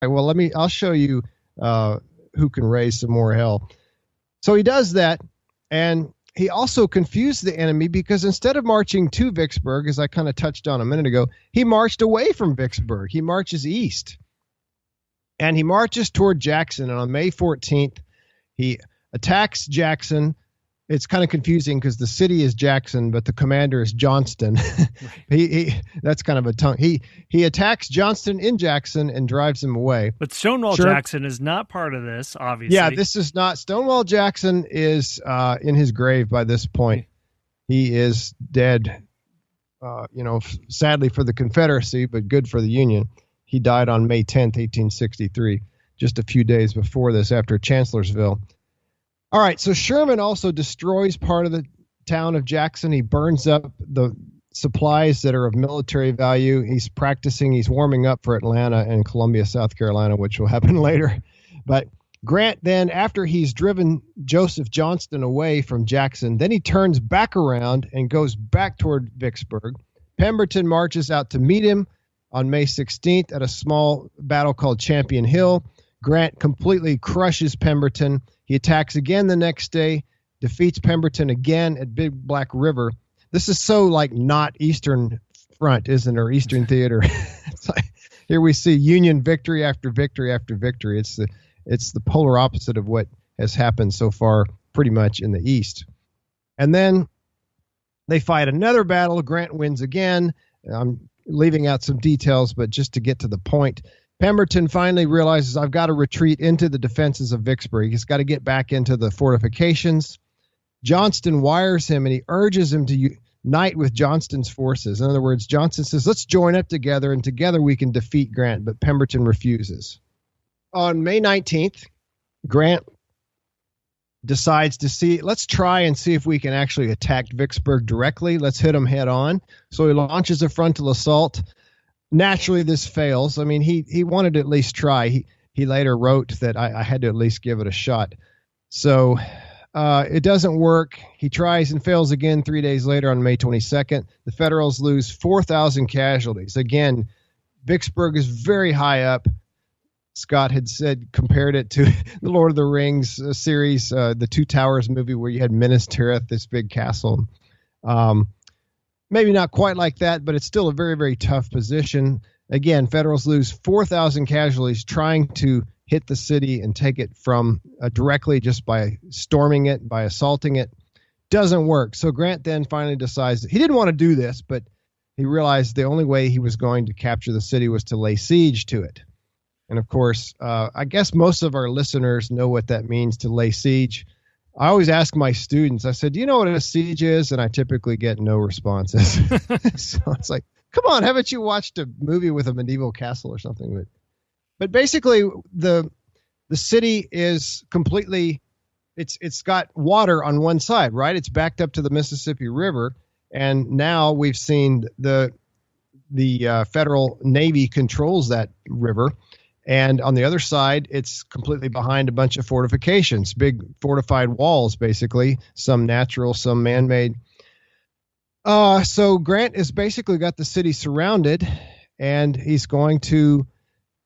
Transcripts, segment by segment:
right, well, I'll show you who can raise some more hell. So he does that, and he also confused the enemy because instead of marching to Vicksburg, as I kind of touched on a minute ago, he marched away from Vicksburg. He marches east, and he marches toward Jackson. And on May 14th, he attacks Jackson. It's kind of confusing because the city is Jackson, but the commander is Johnston. he that's kind of a tongue. He attacks Johnston in Jackson and drives him away. But Stonewall Jackson is not part of this, obviously. Yeah, this is not. Stonewall Jackson is in his grave by this point. He is dead, sadly for the Confederacy, but good for the Union. He died on May 10th, 1863, just a few days before this, after Chancellorsville. All right, so Sherman also destroys part of the town of Jackson. He burns up the supplies that are of military value. He's practicing. He's warming up for Atlanta and Columbia, South Carolina, which will happen later. But Grant then, after he's driven Joseph Johnston away from Jackson, then he turns back around and goes back toward Vicksburg. Pemberton marches out to meet him on May 16th at a small battle called Champion Hill. Grant completely crushes Pemberton. He attacks again the next day, defeats Pemberton again at Big Black River. This is so like not Eastern Front, isn't it? Or Eastern Theater. It's like, here we see Union victory after victory after victory. It's the polar opposite of what has happened so far pretty much in the East. And then they fight another battle. Grant wins again. I'm leaving out some details, but just to get to the point, Pemberton finally realizes, I've got to retreat into the defenses of Vicksburg. He's got to get back into the fortifications. Johnston wires him, and he urges him to unite with Johnston's forces. In other words, Johnston says, let's join up together, and together we can defeat Grant. But Pemberton refuses. On May 19th, Grant decides let's try and see if we can actually attack Vicksburg directly. Let's hit them head on. So he launches a frontal assault. Naturally, this fails. I mean, he wanted to at least try. He later wrote that I had to at least give it a shot. So it doesn't work. He tries and fails again 3 days later on May 22nd. The Federals lose 4,000 casualties. Again, Vicksburg is very high up. Scott had compared it to the Lord of the Rings series, the Two Towers movie where you had Minas Tirith, this big castle. Maybe not quite like that, but it's still a very, very tough position. Again, Federals lose 4,000 casualties trying to hit the city and take it from directly just by storming it, by assaulting it. Doesn't work. So Grant then finally decides he didn't want to do this, but he realized the only way he was going to capture the city was to lay siege to it. And of course, I guess most of our listeners know what that means, to lay siege. I always ask my students, I said, do you know what a siege is? And I typically get no responses. So it's like, come on, haven't you watched a movie with a medieval castle or something? But basically, the city is completely, it's got water on one side, right? It's backed up to the Mississippi River. And now we've seen the Federal Navy controls that river. And on the other side, it's completely behind a bunch of fortifications, big fortified walls, basically, some natural, some man-made. So Grant has basically got the city surrounded, and he's going to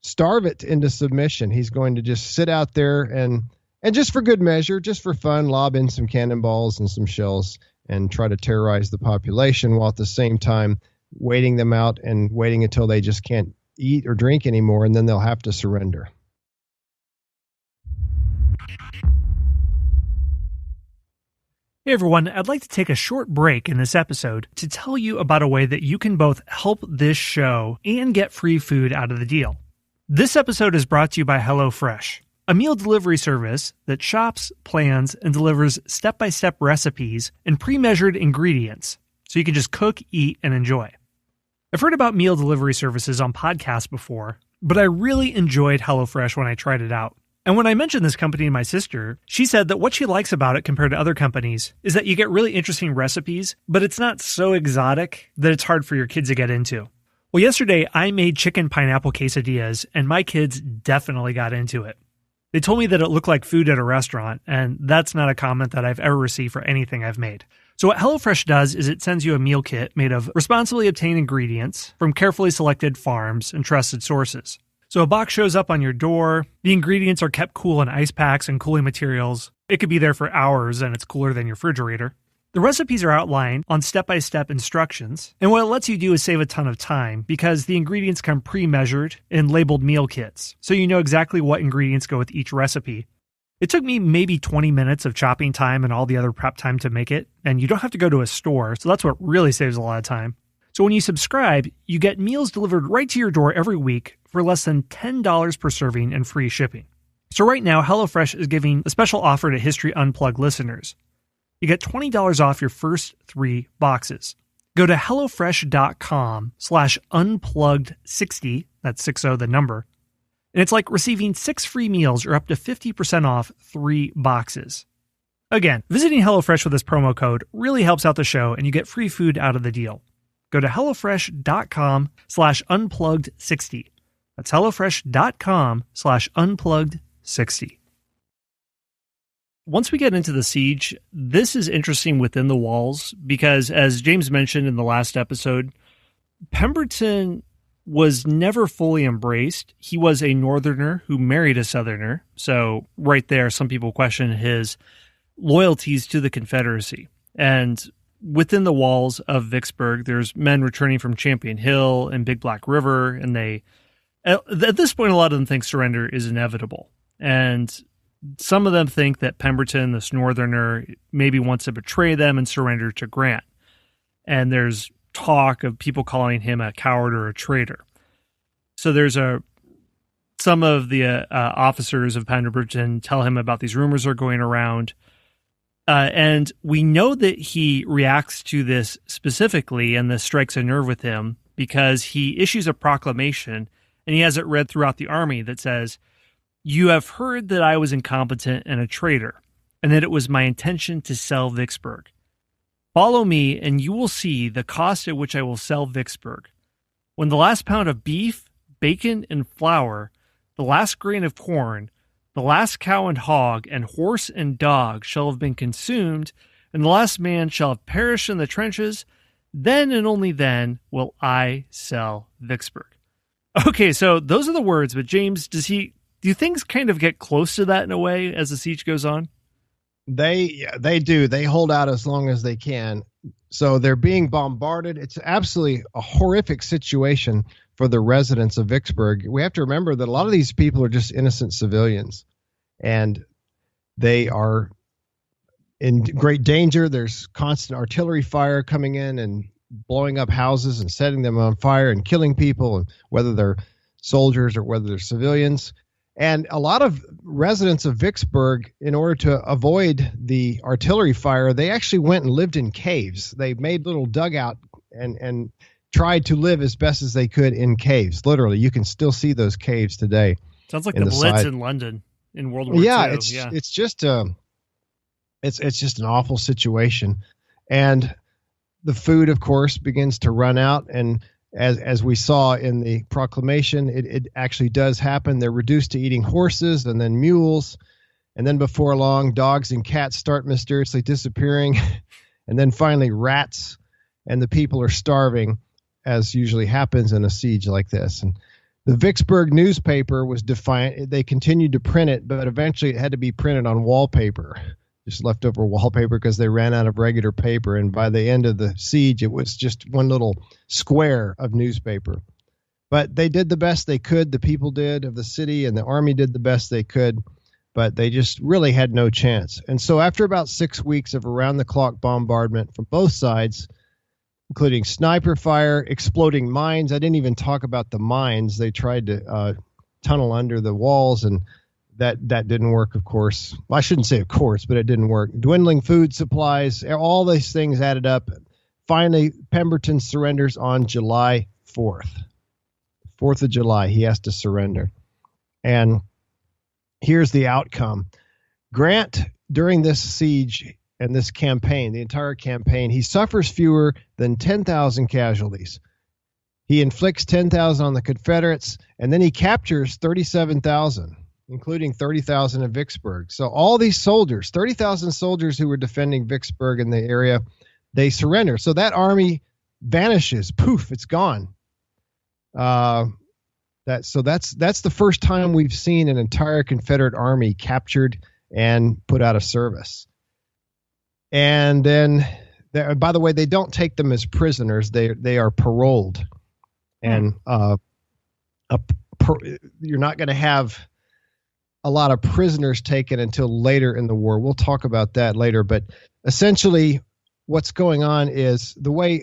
starve it into submission. He's going to just sit out there and just for good measure, just for fun, lob in some cannonballs and some shells and try to terrorize the population, while at the same time waiting them out and waiting until they just can't eat or drink anymore, and then they'll have to surrender. Hey everyone, I'd like to take a short break in this episode to tell you about a way that you can both help this show and get free food out of the deal. This episode is brought to you by HelloFresh, a meal delivery service that shops, plans, and delivers step-by-step recipes and pre-measured ingredients so you can just cook, eat, and enjoy. I've heard about meal delivery services on podcasts before, but I really enjoyed HelloFresh when I tried it out. And when I mentioned this company to my sister, she said that what she likes about it compared to other companies is that you get really interesting recipes, but it's not so exotic that it's hard for your kids to get into. Well, yesterday I made chicken pineapple quesadillas, and my kids definitely got into it. They told me that it looked like food at a restaurant, and that's not a comment that I've ever received for anything I've made. So what HelloFresh does is it sends you a meal kit made of responsibly obtained ingredients from carefully selected farms and trusted sources. So a box shows up on your door. The ingredients are kept cool in ice packs and cooling materials. It could be there for hours and it's cooler than your refrigerator. The recipes are outlined on step-by-step instructions, and what it lets you do is save a ton of time because the ingredients come pre-measured in labeled meal kits, so you know exactly what ingredients go with each recipe. It took me maybe 20 minutes of chopping time and all the other prep time to make it, and you don't have to go to a store, so that's what really saves a lot of time. So when you subscribe, you get meals delivered right to your door every week for less than $10 per serving and free shipping. So right now, HelloFresh is giving a special offer to History Unplugged listeners. You get $20 off your first 3 boxes. Go to HelloFresh.com/unplugged60, that's 60 the number, and it's like receiving 6 free meals or up to 50% off 3 boxes. Again, visiting HelloFresh with this promo code really helps out the show and you get free food out of the deal. Go to HelloFresh.com/unplugged60. That's HelloFresh.com/unplugged60. Once we get into the siege, this is interesting within the walls because, as James mentioned in the last episode, Pemberton was never fully embraced. He was a Northerner who married a Southerner. So right there, some people question his loyalties to the Confederacy. And within the walls of Vicksburg, there's men returning from Champion Hill and Big Black River. And at this point, a lot of them think surrender is inevitable. And some of them think that Pemberton, this Northerner, maybe wants to betray them and surrender to Grant. And there's talk of people calling him a coward or a traitor. So there's some of the officers of Pemberton tell him about these rumors are going around. And we know that he reacts to this specifically, and this strikes a nerve with him because he issues a proclamation, and he has it read throughout the army that says, "You have heard that I was incompetent and a traitor, and that it was my intention to sell Vicksburg. Follow me, and you will see the cost at which I will sell Vicksburg. When the last pound of beef, bacon, and flour, the last grain of corn, the last cow and hog, and horse and dog shall have been consumed, and the last man shall have perished in the trenches, then and only then will I sell Vicksburg." Okay, so those are the words, but James, do things kind of get close to that in a way as the siege goes on? They do. They hold out as long as they can. So they're being bombarded. It's absolutely a horrific situation for the residents of Vicksburg. We have to remember that a lot of these people are just innocent civilians, and they are in great danger. There's constant artillery fire coming in and blowing up houses and setting them on fire and killing people, whether they're soldiers or whether they're civilians. And a lot of residents of Vicksburg, in order to avoid the artillery fire, they actually went and lived in caves. They made little dugout and tried to live as best as they could in caves. Literally, you can still see those caves today. Sounds like the Blitz in London in World War II. It's just an awful situation. And the food, of course, begins to run out, and as we saw in the proclamation, it actually does happen. They're reduced to eating horses and then mules. And then before long, dogs and cats start mysteriously disappearing. And then finally rats, and the people are starving, as usually happens in a siege like this. And the Vicksburg newspaper was defiant. They continued to print it, but eventually it had to be printed on wallpaper. Just leftover wallpaper because they ran out of regular paper. And by the end of the siege, it was just one little square of newspaper. But they did the best they could. The people did of the city, and the army did the best they could. But they just really had no chance. And so after about 6 weeks of around-the-clock bombardment from both sides, including sniper fire, exploding mines. I didn't even talk about the mines. They tried to tunnel under the walls, and that didn't work, of course. Well, I shouldn't say of course, but it didn't work. Dwindling food supplies, all these things added up. Finally, Pemberton surrenders on July 4th. 4th of July, he has to surrender. And here's the outcome. Grant, during this siege and this campaign, the entire campaign, he suffers fewer than 10,000 casualties. He inflicts 10,000 on the Confederates, and then he captures 37,000. Including 30,000 in Vicksburg. So all these soldiers, 30,000 soldiers who were defending Vicksburg in the area, they surrender. So that army vanishes. Poof, it's gone. That That's the first time we've seen an entire Confederate army captured and put out of service. And then, by the way, they don't take them as prisoners. They are paroled, and you're not going to have a lot of prisoners taken until later in the war. We'll talk about that later. But essentially, what's going on is the way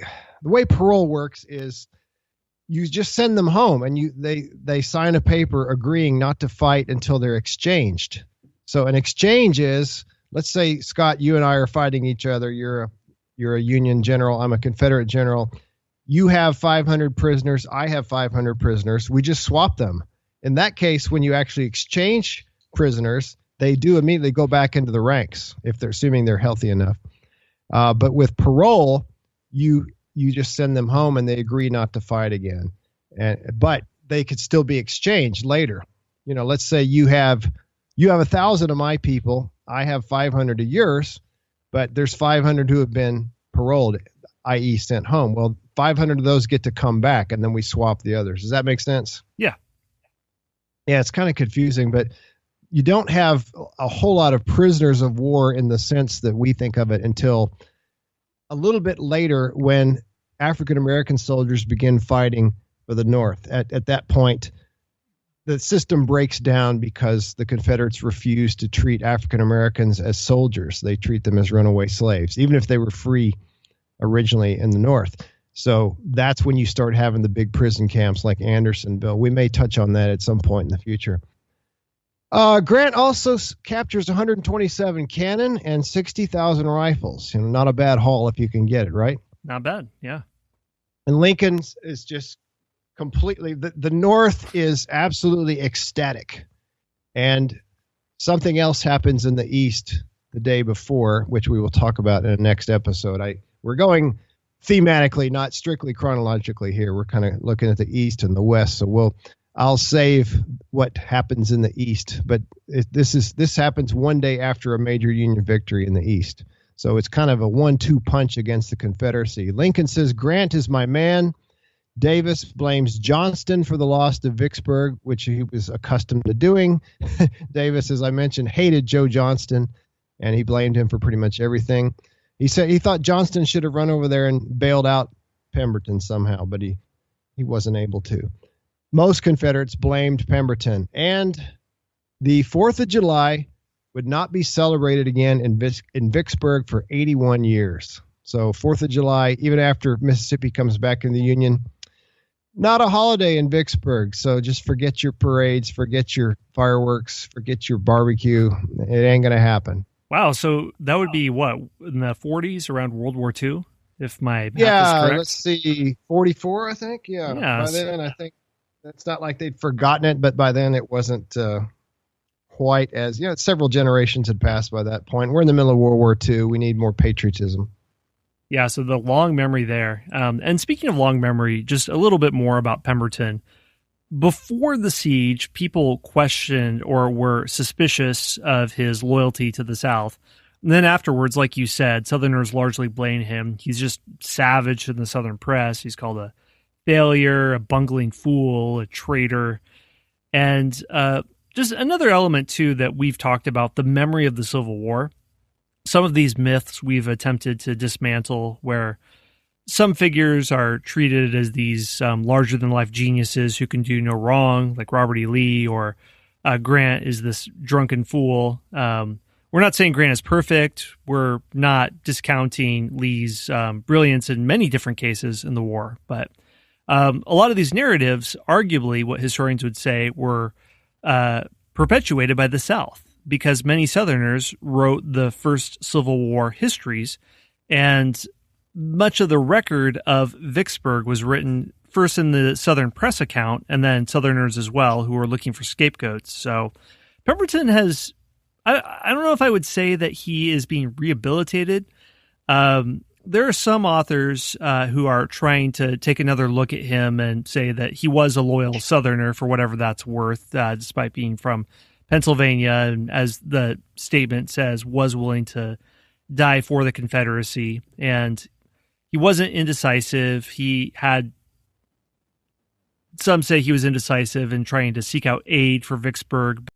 parole works is you just send them home, and they sign a paper agreeing not to fight until they're exchanged. So an exchange is, let's say, Scott, you and I are fighting each other. You're a Union general. I'm a Confederate general. You have 500 prisoners. I have 500 prisoners. We just swap them. In that case, when you actually exchange prisoners, they do immediately go back into the ranks if they're assuming they're healthy enough. But with parole, you just send them home and they agree not to fight again. But they could still be exchanged later. Let's say you have 1,000 of my people. I have 500 of yours, but there's 500 who have been paroled, i.e. sent home. Well, 500 of those get to come back, and then we swap the others. Does that make sense? Yeah. Yeah, it's kind of confusing, but you don't have a whole lot of prisoners of war in the sense that we think of it until a little bit later when African-American soldiers begin fighting for the North. At that point, the system breaks down because the Confederates refuse to treat African-Americans as soldiers. They treat them as runaway slaves, even if they were free originally in the North. So that's when you start having the big prison camps like Andersonville. We may touch on that at some point in the future. Grant also captures 127 cannon and 60,000 rifles. Not a bad haul if you can get it, right? Not bad, yeah. And Lincoln is just completely, the North is absolutely ecstatic. And something else happens in the East the day before, which we will talk about in the next episode. We're going thematically, not strictly chronologically here. We're kind of looking at the East and the West. So I'll save what happens in the East, but this happens one day after a major Union victory in the East. So it's kind of a 1-2 punch against the Confederacy. Lincoln says, Grant is my man. Davis blames Johnston for the loss to Vicksburg, which he was accustomed to doing. Davis, as I mentioned, hated Joe Johnston, and he blamed him for pretty much everything. He said he thought Johnston should have run over there and bailed out Pemberton somehow, but he wasn't able to. Most Confederates blamed Pemberton, and the 4th of July would not be celebrated again in Vicksburg for 81 years. So 4th of July, even after Mississippi comes back in the Union, not a holiday in Vicksburg. So just forget your parades, forget your fireworks, forget your barbecue. It ain't going to happen. Wow, so that would be what, in the 40s, around World War II, if my math is correct? Let's see, 44, I think. Yeah. By then, I think it's not like they'd forgotten it, but by then it wasn't quite as, several generations had passed by that point. We're in the middle of World War II. We need more patriotism. Yeah, so the long memory there. And speaking of long memory, just a little bit more about Pemberton. Before the siege, people questioned or were suspicious of his loyalty to the South. And then afterwards, like you said, Southerners largely blame him. He's just savage in the Southern press. He's called a failure, a bungling fool, a traitor. And just another element, too, that we've talked about, the memory of the Civil War. Some of these myths we've attempted to dismantle, where some figures are treated as these larger-than-life geniuses who can do no wrong, like Robert E. Lee, or Grant is this drunken fool. We're not saying Grant is perfect. We're not discounting Lee's brilliance in many different cases in the war. But a lot of these narratives, arguably, what historians would say, were perpetuated by the South, because many Southerners wrote the first Civil War histories, and much of the record of Vicksburg was written first in the Southern press account, and then Southerners as well who were looking for scapegoats. So Pemberton has, I don't know if I would say that he is being rehabilitated. There are some authors who are trying to take another look at him and say that he was a loyal Southerner for whatever that's worth, despite being from Pennsylvania, and as the statement says, was willing to die for the Confederacy. And he wasn't indecisive. He had Some say he was indecisive in trying to seek out aid for Vicksburg.